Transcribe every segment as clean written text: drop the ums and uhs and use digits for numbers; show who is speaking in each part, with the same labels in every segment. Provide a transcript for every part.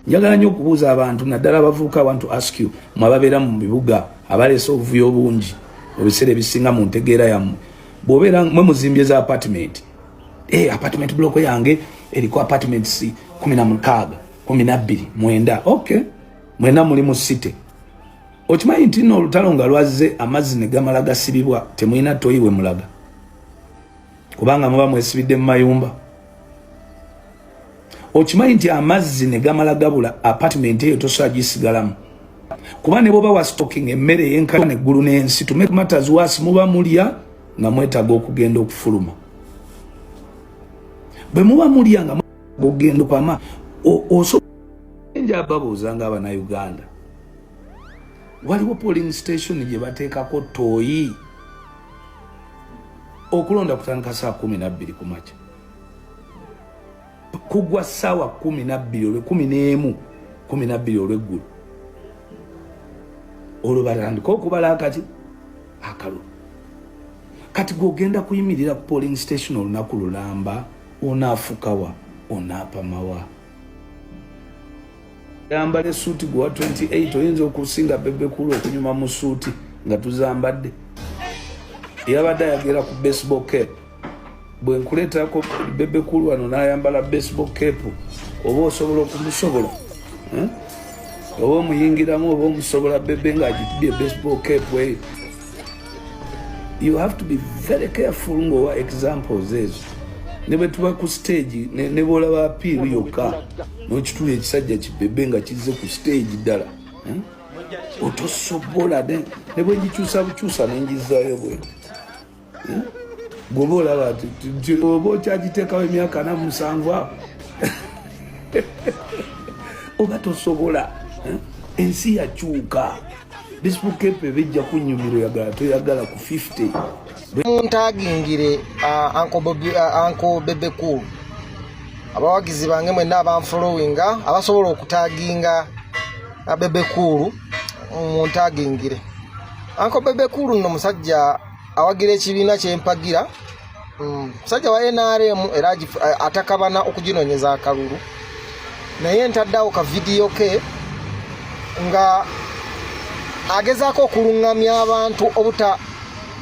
Speaker 1: njagala nnyo okubuuza abantu naddala abavubuka want to ask you mwababeera mu bibuga abaleese obuvuyo bungi ebiseera ebisinga mu ntegeera yammwe bw'obeera mwe muzimbye za apartment apartment block yange eriko apartments 16 12 9 okay mwena muli mu city okimanyi nti nno olutalo nga lwazze amazzi ne gamala gasibibwa temulina toyiwe mulaga kubanga muba mwesibidde mu mayumba okimanyi nti amazzi ne gamala gabula apartment eyo tosobola gisigalamu kuba ne bwoba wa stocking emmere yenkana eggulu n'ensi to make matters worse muba mulya nga mwetaaga okugenda okufuluma bwe muba mulya nga ogenda pama osobola babuuza nga Abannayuganda waliwo polling station gye bateekako tooyi okulonda kutandika saa 12 ku makya kugwa ssaawa 12 11 olw'eggulu olwo batandika okubala akati akalu kati gwogenda kuyimirira ku polling station olunaku lulamba onaafukawa onaapamawa yambala essuuti gwa 28 oyinza okusinga Bebe Cool okunyuma mu ssuuti nga tuzambadde yabadde ayagera ku baseball cap bwe nkuleetako Bebe Cool wano n'ayambala baseball cap oba osobola okumusobola oba omuyingiramu oba omusobola Bebe ng'agitudde baseball cap eyo you have to be very careful ng'owa examples ezo ne bwe tuba ku stage ne bwolaba apiiru yokka n'okitula ekisajja kibebe nga kizze ku stage ddala otosobola ne bwe ngikyusa bukyusa n'enjizaayo bwe gwoba olaba oba okyagiteekawo emyaka 47 awo oba tosobola ensi yakyuka Facebook epe bijja kunyumiro yagala toyagala ku 50
Speaker 2: muntagingire Uncle Bebe Cool abawagizi bange mwenna abanfollowinga abasobola okutaginga Bebe Cool muntagingire Uncle Bebe Cool nno musajja awagira ekibiina kyempagira musajja wa NRM era atakabana okuginonyeza akalulu naye ntaddawo ka video ke nga agezaako okulungamya abantu obuta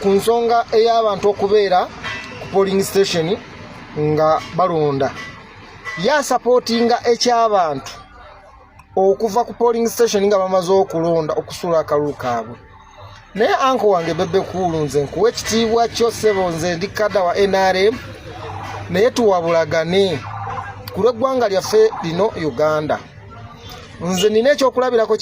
Speaker 2: ku nsonga ey'abantu okubeera ku polling station nga balonda yasupportinga eky'abantu okuva ku polling station nga bamaze okulonda okusula akalulu kaabwe naye anko wange Bebe Cool nze nkuwa ekitiibwa kyo ssebo nze ndi kadda wa NRM naye tuwabulagane ku lw'eggwanga lyaffe lino Uganda nze nina ekyokulabirako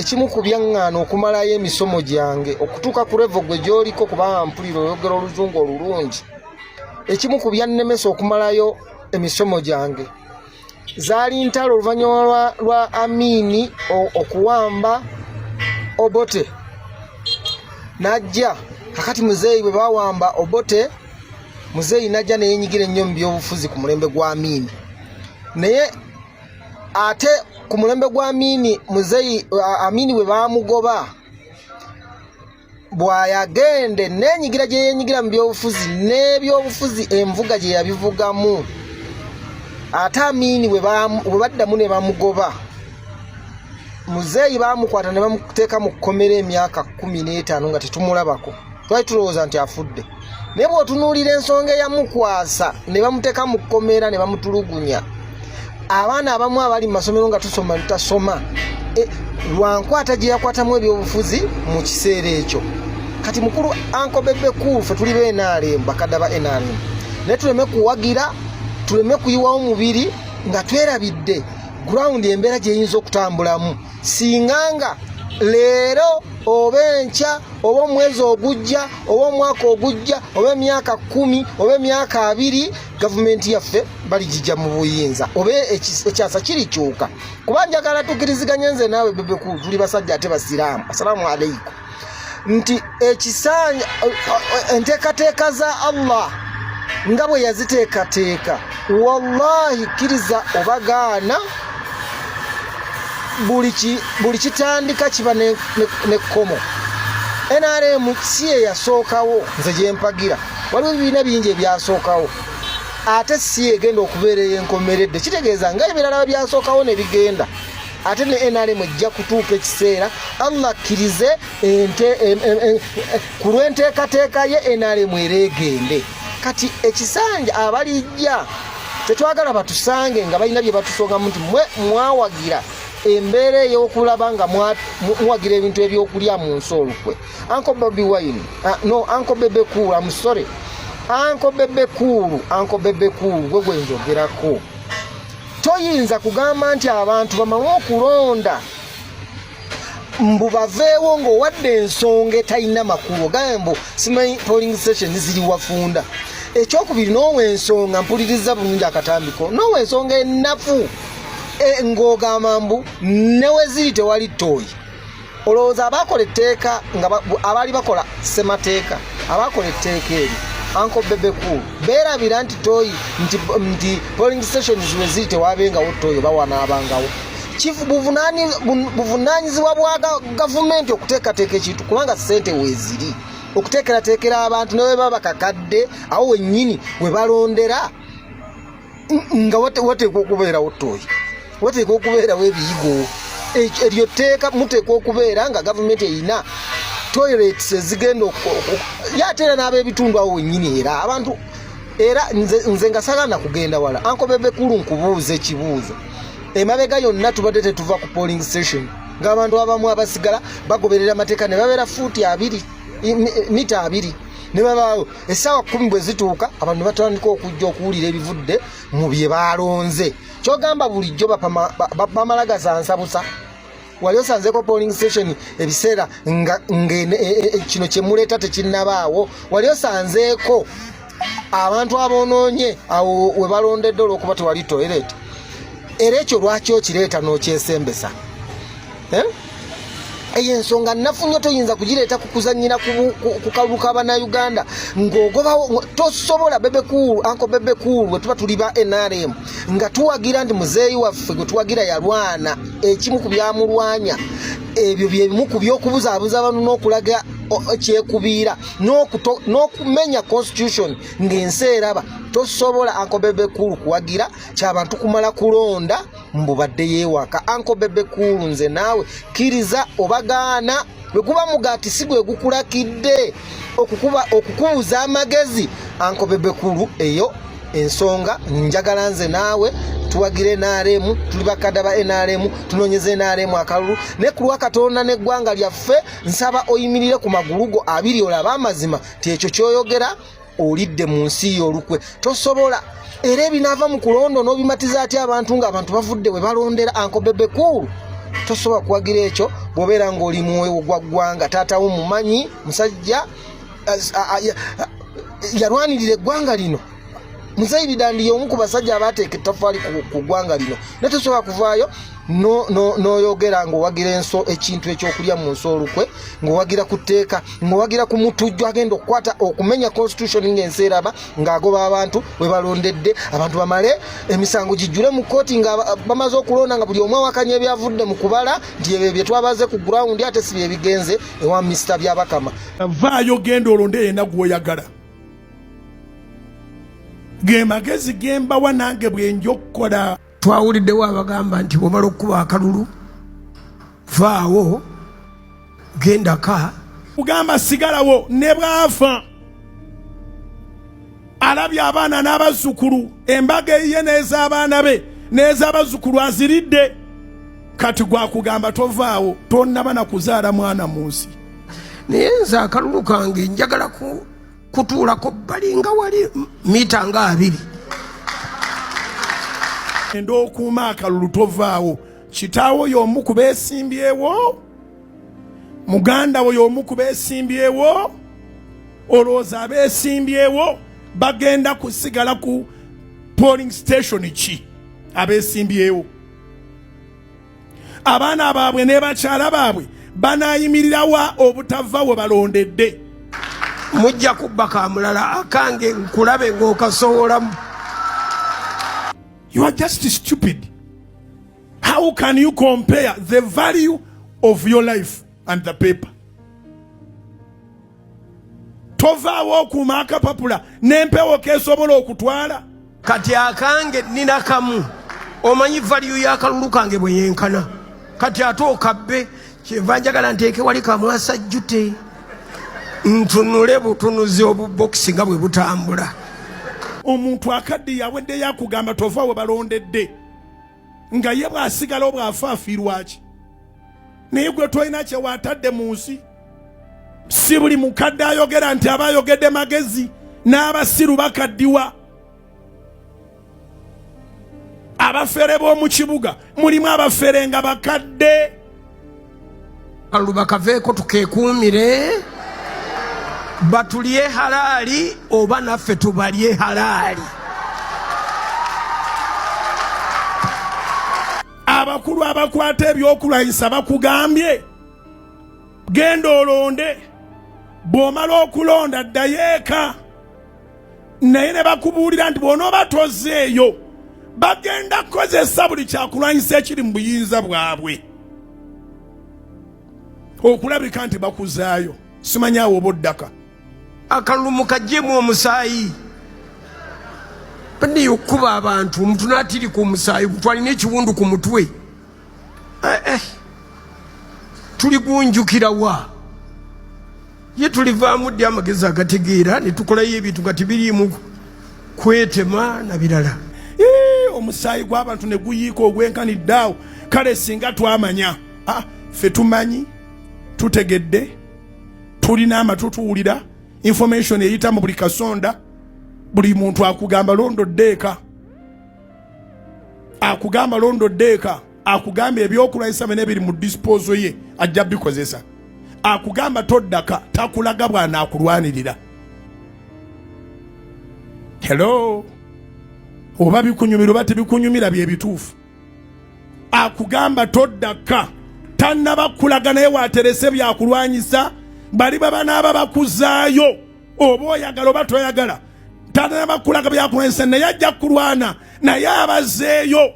Speaker 2: ekimu ku byaŋŋaano okumalayo emisomo gyange okutuuka ku level gwe gy'oliko kubanga mpulira oyogera oluzungu olulungi ekimu ku byannemesa okumalayo emisomo gyange zaali ntalo oluvannyuma lwa Amini okuwamba Obote najja kakati muzeeyi bwe bawamba Obote muzeeyi najja neyenyigira ennyo mu byobufuzi ku mulembe gwa Amini naye ate ku mulembe gwa Amini muzeeyi Amini bwe bamugoba bwayagende nenyigira gye yenyigira mu byobufuzi n'ebyobufuzi envuga gye yabivugamu ate Amini bwe baddamu ne bamugoba muzeeyi bamukwata ne bamuteeka mu kkomera emyaka 15 nga tetumulabako twali tulowooza nti afudde naye bw'otunuulira ensonga eyamukwasa ne bamuteeka mu kkomera ne bamutulugunya abaana abamu abali mu masomero nga tusoma tutasoma lwankwata gye yakwatamu ebyobufuzi mu kiseera ekyo kati mukulu Uncle Bebe Cool ffe tuli NRM bakadda ba NRM naye tuleme kuwagira tuleme kuyiwawo mubiri nga twerabidde ground embeera gyeyinza okutambulamu singanga leero oba enkya oba omwezi ogujja oba omwaka ogujja oba emyaka 10 oba emyaka 2 gavumenti yaffe baligijja mu buyinza oba ekyasa kirikyuka kuba njagala tukiriziganye nze naawe Bebe Cool tuli basajja ate basiraamu assalamu alaikum nti ekisanya enteekateeka za Allah nga bwe yaziteekateeka wallahi kiriza obagaana buli kitandika kiba nekkomo NRM si yasookawo nze gye mpagira waliwo ebibiina bingi ebyasookawo ate si egenda okubeera enkomeredde kitegeeza nga ebirala byasookawo ne bigenda ate ne NRM ejja kutuuka ekiseera Allah akkirize ku lw'enteekateeka ye NRM ereegende. Kati ekisanja abalijja tetwagala batusange nga balina bye batusongamu nti mwawagira embeera ey'okulaba nga muwagira ebintu ebyokulya mu nsi olukwe. Uncle Bobi Wine, no, Uncle Bebe Cool, I'm sorry. Uncle Bebe Cool, gwe gwe njogerako. Toyinza kugamba nti abantu bamanyi okulonda mbu baveewo ng'owadde ensonga etalina makulu. Ogambo simanyi polling station ziri wafunda. Ekyokubiri n'owa ensonga mpuliriza bulungi akatambiko. N'owa ensonga ennafu ng'ogamba mbu newe ziri tewali ttooyi. Olowooza abakola etteeka nga abaali bakola ssemateeka abakola etteeka eri Uncle Bebe Cool beerabira nti ttooyi nti polling stations we ziri tewaabengawo ttooyi bawanaabangawo. Chief buvunaanyizibwa bwa gavumenti okuteekateeka ekintu kubanga ssente weeziri okuteekerateekera abantu ne bwe baba bakakadde awo wennyini we balondera nga wateekwa okubeerawo ttooyi, wateekwa okubeerawo ebiyigo. Eryo tteeka muteekwa okubeera nga gavumenti erina toilets ezigenda yateera n'ab'ebitundu awo wennyini era abantu era nze nga sagana kugenda wala. Uncle Bebe Cool nkubuuza ekibuuzo. Emabega yonna tubadde tetuva ku polling station ng'abantu abamu abasigala bagoberera amateeka ne babeera fuuti 2 mita 2 ne babaawo essaawa 10 bwe zituuka abantu batandika okujja okuwulira ebivudde mu bye baalonze. Kyogamba bulijjo bamala gasansabusa. Wali osanzeko polling station ebiseera kino kye muleeta tekinnabaawo. Wali osanzeeko abantu aboonoonye awo we balondedde olw'okuba tewali toilet. Era ekyo lwaki okireeta n'okyesembesa? Eyo ensonga nnafu nnyo toyinza kugireeta kukuzannyira ku kalulu k'Abannayuganda ng'ogobawo tosobola. Bebe Cool, Uncle Bebe Cool bwe tuba tuli ba NRM nga tuwagira nti muzeeyi waffe gwe tuwagira yalwana ekimu ku byamulwanya ebyo bye bimu ku by'okubuzaabuza abantu n'okulaga kyekubiira n'okumenya constitution ng'ensi eraba. Tosobola Uncle Bebe Cool kuwagira ky'abantu kumala kulonda mbubadde yeewaka. Uncle Bebe Cool nze naawe kkiriza obagaana bwe guba mugaati si gwe gukulakidde okukubuza amagezi. Uncle Bebe Cool eyo ensonga njagala nze naawe tuwagire NRM, tuli bakadde ba NRM, tunoonyeze NRM akalulu ne ku lwa Katonda n'eggwanga lyaffe nsaba oyimirire ku magulu go abiri olaba amazima ti ekyo kyoyogera olidde mu nsi y'olukwe. Tosobola era ebinaava mu kulondo n'obimatiza ati abantu ng'abantu bavudde we balondera. Uncle Bebe Cool tosobola kuwagira ekyo bw'obeera ng'oli muwewo gwa ggwanga. Taata wo mumanyi musajja yalwanirira eggwanga lino. Muzeeyi Dandi y'omu ku basajja abaateeka ettaffaali ku ggwanga lino. Ne tosobola kuvaayo n'oyogera ng'owagira ekintu ekyokulya mu nsi olukwe, ng'owagira ku tteeka, ng'owagira ku mutujju agenda okukwata okumenya constitution ng'ensi eraba ng'agoba abantu we balondedde. Abantu bamale emisango gijjule mu kkooti nga bamaze okulonda nga buli omu awakanya ebyavudde mu kubala nti ebyo bye twabaze ku ground ate si bye bigenze ewa Mr. Byabakama.
Speaker 3: Vaayo genda olonde yenna gw'oyagala. Ge magezi gembawa nange bwenja okukola.
Speaker 4: Twawuliddewo abagamba nti bw'omala okukuba akalulu vaawo gendaka.
Speaker 3: Kugamba sigalawo ne bwafa alabye abaana n'abazzukulu embaga eyiye n'ez'abaana be n'ez'abazzukulu aziridde. Kati gwakugamba tovaawo tonnaba na kuzaala mwana mu nsi.
Speaker 4: Naye nze akalulu kange njagala kutuulako balinga wali mita nga 2.
Speaker 3: Enda okuuma akalulu tovaawo. Kitaawo y'omu ku beesimbyewo, muganda wo y'omu ku beesimbyewo, olowooza abeesimbyewo bagenda kusigala ku polling station ki abeesimbyewo? Abaana baabwe ne bakyala baabwe banaayimirirawa obutava we balondedde?
Speaker 4: Mujja kubba kamulala akange nkulabe ng'okasowolamu.
Speaker 3: You are just stupid. How can you compare the value of your life and the paper? Tovaawo okuuma akapapula n'empewo keesobola okutwala.
Speaker 4: Kati akange nina kamu. Omanyi value y'akalulu kange bwe yenkana. kati ate okabbe kyenva njagala nteeke wali kamwasa jjute ntunule butunuzi obubokisi nga bwe butambula.
Speaker 3: Omuntu akadde yawedde yakugamba tova we balondedde nga ye bw'asigala obwafaafiirwaki naye gwe tolina kye waatadde mu nsi. Si buli mukadde ayogera nti aba ayogedde magezi n'abasiru bakaddiwa. Abafere b'omu kibuga mulimu abafere nga bakadde.
Speaker 4: Kalulu bakaveeko tukeekuumire batulye halaali oba naffe tubalye halaali.
Speaker 3: Abakulu abakwata ebyokulwanyisa bakugambye genda olonde, bw'omala okulonda ddayo eka. Naye ne bakubuulira nti bw'onooba tozzeeyo bagenda kukozesa buli kyakulwanyisa ekiri mu buyinza bwabwe okulabika nti bakuzaayo. Simanyaawo oba oddaka.
Speaker 4: Akalulu mukaggyemu omusaayi baniyo okuba abantu omuntu n'atiri ku musaayi twalina ekiwundu ku mutwe tuli gunjukira wa ye tulivaamu ddi amagezi agategeera ne tukolayo ebintu nga tibiriimu kwetema na birala.
Speaker 3: Omusaayi gw'abantu ne guyiika ogwenkanidde awo. Kale singa twamanya ffe tumanyi tutegedde tulina amatu tuwulira information eyita mu buli kasonda. Buli muntu akugamba londo ddeeka, akugamba londo ddeeka, akugamba ebyokulwanyisa bene biri mu disposal ye ajja bikozesa, akugamba toddaka takulaga bwana akulwanirira. Hello, oba bikunyumira oba tebikunyumira bye bituufu. Akugamba toddaka tannaba kulaga naye waaterese byakulwanyisa bali baba bakuzaayo oba oyagala oba toyagala. Tannaba kulaga byakulwanyisa naye ajja kulwana naye abazeeyo.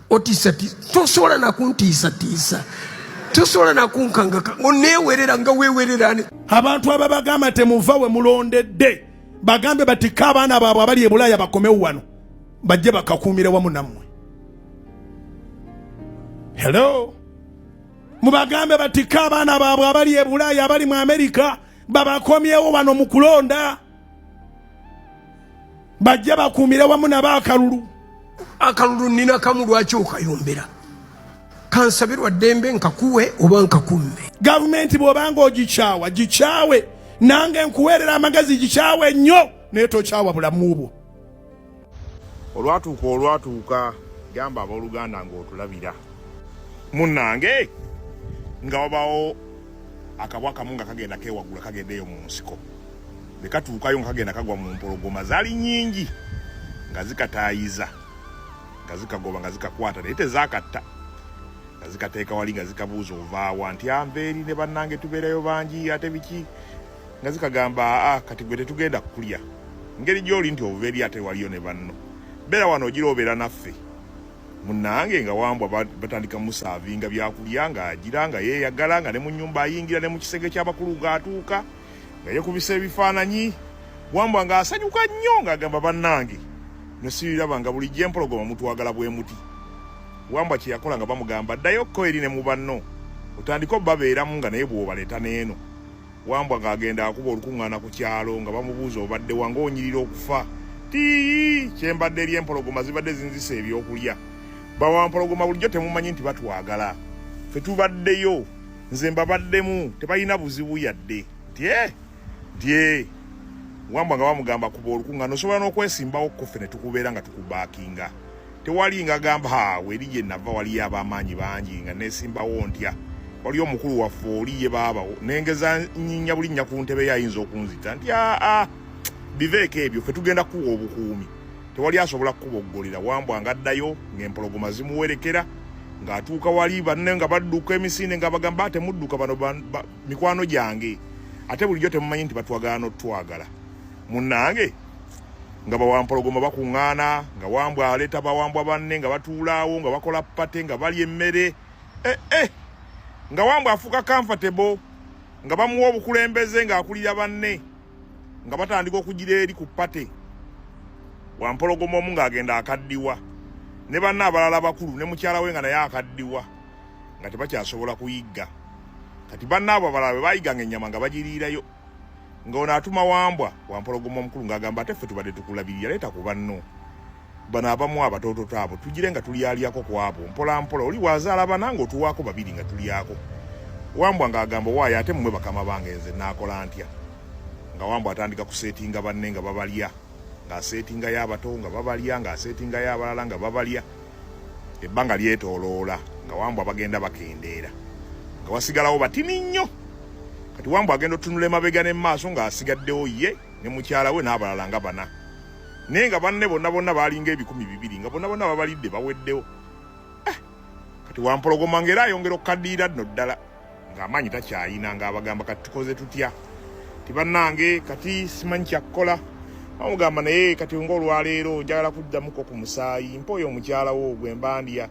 Speaker 4: Otiisatiisa tosobola nakuntiisatiisa, tosobola nakunkangaka oneewerera nga weewerera.
Speaker 3: Abantu ababagamba temuva we mulondedde bagambe batika abaana baabwe abali e Bulaaya bakomewo wano bajje bakakuumire wamu nammwe. Hello, mubagambe batika abaana baabwe abali e Bulaaya abali mu Amerika babakomyewo wano mu kulonda bajje bakuumire wamu n'Akalulu.
Speaker 4: Akalulu nina kamu lwaki okayombera kansabirwa ddembe nkakuwe oba nkakumme.
Speaker 3: Gavumenti bw'obanga ogikyawa gikyawe, nange nkuweerera amagezi gikyawe nnyo naye tokyawa bulamu bwo.
Speaker 5: Olwatuuka gamba abooluganda ng'otulabira munnange nga wabaawo akabwa kamu nga kagenda keewagula kagendeyo mu nsiko bwe katuukayo nga kagenda kagwa mu mpologoma zaali nnyingi nga zikataayiza nga zikagoba nga zikakwata naye tezaakatta nga zikateeka wali nga zikabuuza ovaawa nti anveeri ne bannange tubeerayo bangi ate biki nga zikagamba kati gwe tetugenda kukulya ngeri gy'oli nti ovubeeri ate waliyo ne banno beera wano ogira obeera naffe. Munnange nga Wambwa batandika musaavinga byakulya nga agira nga yeeyagala nga ne mu nnyumba ayingira ne mu kisenge ky'abakulu ng'atuuka nga yekubisa ebifaananyi. Wambwa ng'asanyuka nnyo ng'agamba bannange ne siriraba nga bulijjo empologoma mutwagala bwe muti. Wambwa kye yakola nga bamugamba ddayokko eri ne mu banno otandika obbabeeramu nga naye bw'obaleeta n'eno. Wambwa ng'agenda akuba olukuŋŋaana ku kyalo nga bamubuuza obadde wange onyirira okufa. Tii kyembadde eri empologoma zibadde zinzisa ebyokulya. Bawampologoma bulijjo temumanyi nti batwagala. Ffe tubaddeyo nze mbabaddemu tebalina buzibu yadde. Nti Wambwa nga bamugamba kuba olukuŋŋaana osobola n'okwesimbawo ko ffe ne tukubeera nga tukubaakinga. Tewali nga gamba weri gye nava waliyo ab'amaanyi bangi nga neesimbawo ntya. Waliyo omukulu waffe oli ye baabawo nengeza nyinya bulinnya ku ntebe ye ayinza okunzita nti biveeko ebyo ffe tugenda kuwa obukuumi. Tewali asobola kukuboggolera. Wambwa ng'addayo ng'empologoma zimuwerekera ng'atuuka wali banne nga badduka emisinde nga bagamba ate mudduka bano mikwano gyange ate bulijjo temumanyi nti batwagala n'otwagala. Munnange nga bawampologoma bakuŋŋaana nga Wambwa aleeta bawambwa banne nga batuulaawo nga bakola pate nga balya emmere nga Wambwa afuuka comfortable nga bamuwa obukulembeze ng'akulira banne nga batandika okugira eri ku pate. Wampologoma omu ng'agenda akaddiwa ne banne abalala bakulu ne mukyala we nga naye akaddiwa nga tebakyasobola kuyigga. Kati bannaabo abalala bwe baayiganga ennyama nga bagiriirayo. Ng'ono atuma Wambwa Wampologoma omukulu ng'agamba ate ffe tubadde tukulabirira leeta ku banno. Bano abamu abatoototo abo tugire nga tulyalyako ku abo mpola mpola oli wazaala bana ng'otuwaako babiri nga tulyako. Wambwa ng'agamba waayo ate mmwe bakama bange nze naakola ntya. Nga Wambwa atandika kuseetinga banne nga babalya. Ng'aseetinga y'abato nga babalya ng'aseetinga y'abalala nga babalya. Ebbanga lyetooloola nga Wambwa bagenda bakendeera. Nga wasigalawo batini nnyo. Kati Wambwa agenda otunula emabega n'emmaaso ng'asigaddewo ye ne mukyala we n'abalala nga bana. Naye nga banne bonna baalinga 200 nga bonna babalidde baweddewo. Kati Wampologoma ng'era ayongera okukaddiira nno ddala ng'amaanyi takyayina ng'abagamba kati tukoze tutya. Tibannange kati simanyi kyakkola. Bamugamba naye kati ng'olwaleero njagala kuddamuko ku musaayi mpoyo omukyala wo gwe mbandya.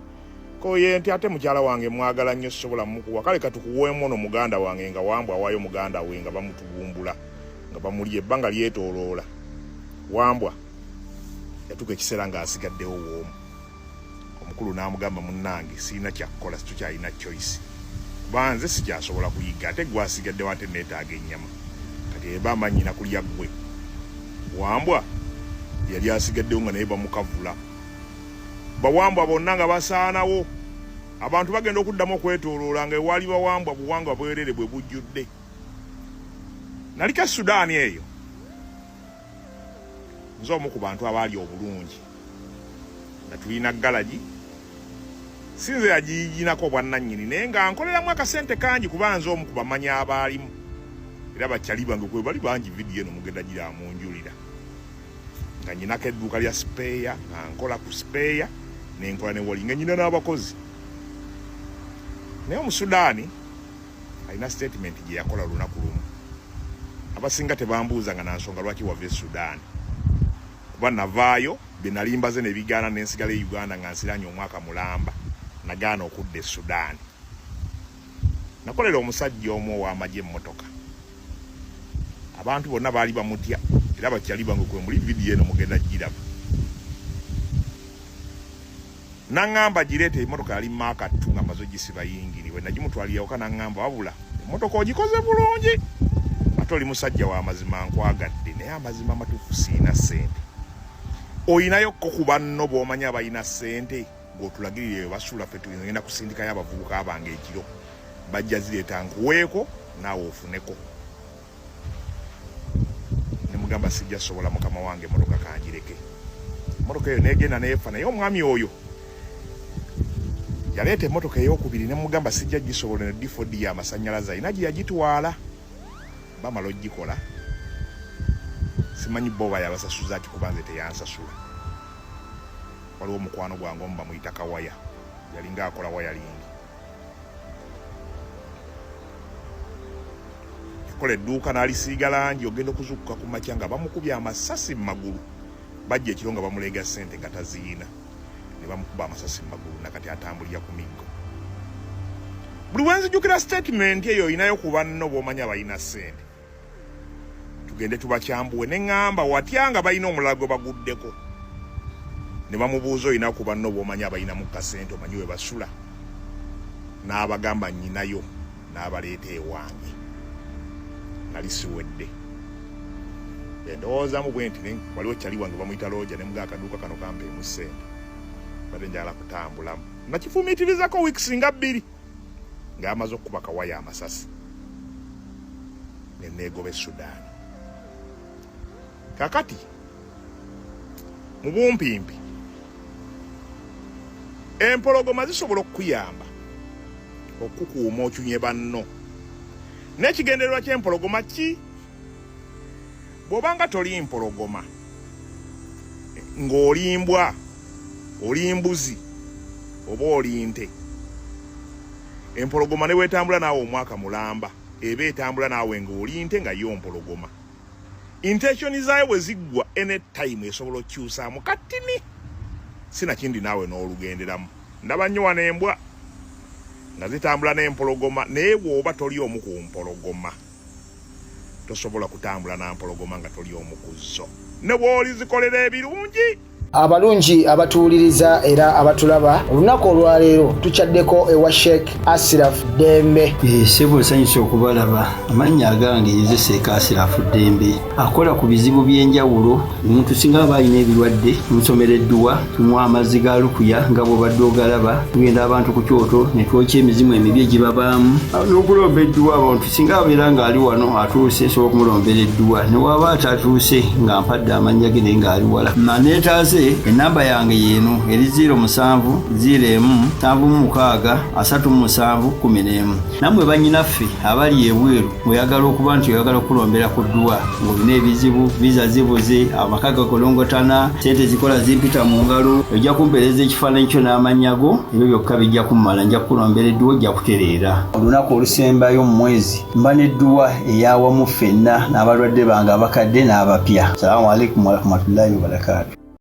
Speaker 5: Koye nti ate mukyala wange mwagala nnyo sobola mukuwa kale katukuweemu ono muganda wange nga Wambwa awaayo muganda we nga bamutugumbula nga bamulya ebbanga lyetooloola. Wambwa yatuuka ekiseera ng'asigaddewo woomu. Omukulu n'amugamba munnange sirina kyakkola situkyalina choice. Kuba nze sikyasobola kuyigga ate gwe asigaddewo ate neetaaga ennyama. Kati eba amanyina kulya ggwe. Wambwa yali asigaddewo nga naye bamukavula. Bawambwa bonna nga basaanawo. Abantu bagenda okuddamu okwetooloola nga ewaali Bawambwa buwangwa bwerere bwe bujjudde. Nalika Sudaani eyo. Nze omu ku bantu abaali obulungi. Nga tulina galagi. Sinze yagiyinako bwannannyini naye nga nkoleramu akasente kangi kuba nze omu ku bamanyi abaalimu. Era bakyali bange kwe bali bangi vidiyo eno mugenda giramunjulira. Nga nyinako edduuka lya sipeeya nga nkola ku sipeeya nenkola ne wali nga nyina n'abakozi. Naye Omusudaani alina statement gye yakola lunaku lumu. Abasinga tebambuuza nga nansonga lwaki wava e Sudaani. Kuba navaayo bye nali mbaze ne bigaana ne nsigala e Uganda nga nsiranye omwaka mulamba nagaana okudda e Sudaani. Nakolera omusajja omu ow'amagye emmotoka. Abantu bonna baali bamutya era bakyali bange kwe muli vidiyo eno mugenda giraba. Nangamba gireete emmotoka yali maaka 2 nga mazo gisiba yingiri we nagimutwalirawoka nangamba wabula emmotoka ogikoze bulungi ate oli musajja wa mazima nkwagadde naye amazima amatuufu siina ssente. Oyinayokko ku banno b'omanyi abalina ssente ng'otulagirire we basuula ffe tugenda kusindikayo abavubuka abange ekiro bajja zireeta nkuweeko naawe ofuneko. Mugamba sijja sobola mukama wange motoka kanjireke. Motoka eyo negenda neefa naye omwami oyo yaleeta emotoka ey'okubiri ne mugamba sijja gisobola ne D4D y'amasannyalaze ayina gye yagitwala. Bamala ogikola simanyi boba yabasasuza ati kuba nze teyansasula. Waliwo omukwano gwange omu bamuyita Kawaya yalinga akola wayalingi. Kola edduuka n'alisiiga langi ogenda okuzuukuka ku makya nga bamukubye amasasi mu magulu. Bajja ekiro nga bamuleega ssente nga taziina ne bamukuba amasasi mu magulu nakati atambulira ku miggo. Buli wenzijjukira statement eyo oyinayo ku banno b'omanyi abalina ssente. Tugende tubakyambuwe ne ŋŋamba watyanga balina omulala gwe baguddeko. Ne bamubuuza oyina ku banno b'omanyi abalinamu kasente omanyi we basula. N'abagamba nnyinayo n'abaleeta ewange. Nali siwedde. Endowoozamu bwe nti waliwo kyali wange bamuyita Looja ne mga akaduuka kano kampeemu ssente. Badde njagala kutambulamu. Nakifumiitirizako weeks nga 2 ng'amaze okukuba Kawaya amasasi. Ne neegoba e Sudaani. Kakati mu bumpimpi empologoma zisobola okukuyamba okukuuma okyunye banno. N'ekigendererwa ky'empologoma ki? Bw'obanga toli mpologoma ng'olimbwa oli mbuzi oba oli nte, empologoma ne weetambula naawe omwaka mulamba eba etambula naawe ng'oli nte nga yo mpologoma. Intensioni zaayo bwe ziggwa anytime esobola okukyusaamu katini sinakindi naawe n'olugenderamu. Ndaba nnyo wano embwa nga zitambula n'empologoma naye bw'oba toli omu ku mpologoma tosobola kutambula na mpologoma nga toli omu ku zo. Ne bw'oli zikolera ebirungi
Speaker 2: Abalungi abatuwuliriza era abatulaba olunaku olwaleero tukyaddeko ewa Sheikh Ashraf Dembe.
Speaker 6: Sebo nsanyusa okubalaba. Amannya agange nze Sheikh Ashraf Dembe. Akola ku bizibu by'enjawulo. Omuntu singa aba alina ebirwadde musomereddwa tumuwa amazzi ga lukuya nga bw'obadde ogalaba. Tugenda abantu ku kyoto ne twokya emizimu emibi egibabaamu. N'okulomba edduwa abantu singa abeera ng'ali wano atuuse sobola okumulombera edduwa. Ne waba atatuuse nga mpadde amannya ge naye ng'ali wala. Neetaaze enamba yange yeeno eri 0701763711. Nammwe bannyinaffe abali ebweru oyagala okuba nti oyagala okulombera ku dduwa ng'olina ebizibu viza zibuze amaka gakolongotana sente zikola zimpita mu ngalo ojja kumpeereza ekifaananyi kyo n'amannya go ebyo byokka bijja kummala nja kukulombera edduwa ojja kutereera. Olunaku olusembayo mu mwezi mba n'edduwa ey'awamu ffenna n'abalwadde bange abakadde n'abapya. Salaamu alaikum warahmatullahi wabarakatuh.